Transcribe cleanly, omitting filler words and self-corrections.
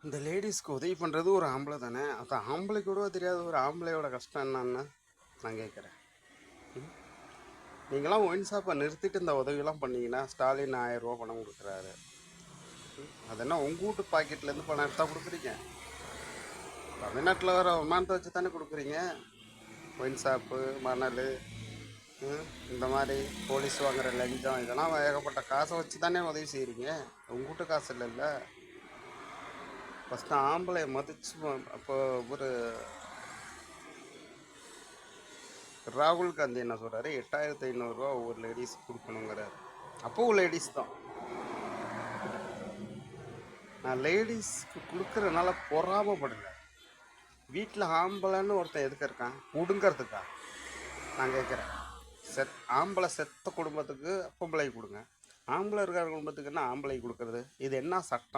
இந்த லேடிஸ்க்கு உதவி பண்ணுறது ஒரு ஆம்பளை தானே. அது ஆம்பளைக்கு கூட தெரியாத ஒரு ஆம்பளையோட கஷ்டம் என்னன்னு நான் கேட்குறேன். நீங்களாம் ஒயின் ஷாப்பை நிறுத்திட்டு இந்த உதவியெல்லாம் பண்ணீங்கன்னா ஸ்டாலின் 1000 ரூபா பணம் கொடுக்குறாரு. அது என்ன உங்கள் வீட்டு பாக்கெட்லேருந்து பணம் எடுத்தால் கொடுக்குறீங்க? தமிழ்நாட்டில் வர வருமானத்தை வச்சு தானே கொடுக்குறீங்க. ஒயின் ஷாப்பு, மணல், இந்த மாதிரி போலீஸ் வாங்குற லஞ்சம், இதெல்லாம் ஏகப்பட்ட காசை வச்சு தானே உதவி செய்கிறீங்க. உங்கள் வீட்டு காசு இல்லைல்ல. ஃபஸ்ட்டு ஆம்பளையை மதிச்சு அப்போ ஒரு ராகுல் காந்தி என்ன சொல்கிறாரு, 8500 ரூபா ஒவ்வொரு லேடிஸ் கொடுக்கணுங்கிறாரு. அப்போவும் லேடிஸ் தான். நான் லேடிஸ்க்கு கொடுக்குறதுனால பொறாமப்படலை. வீட்டில் ஆம்பளைன்னு ஒருத்தன் எதுக்கு இருக்கான்? கொடுங்கிறதுக்கா? நான் கேட்குறேன். ஆம்பளை செத்த குடும்பத்துக்கு பொம்பளை கொடுங்க, ஆம்பளை இருக்கிற குடும்பத்துக்கு என்ன ஆம்பளை கொடுக்கறது? இது என்ன சட்டம்?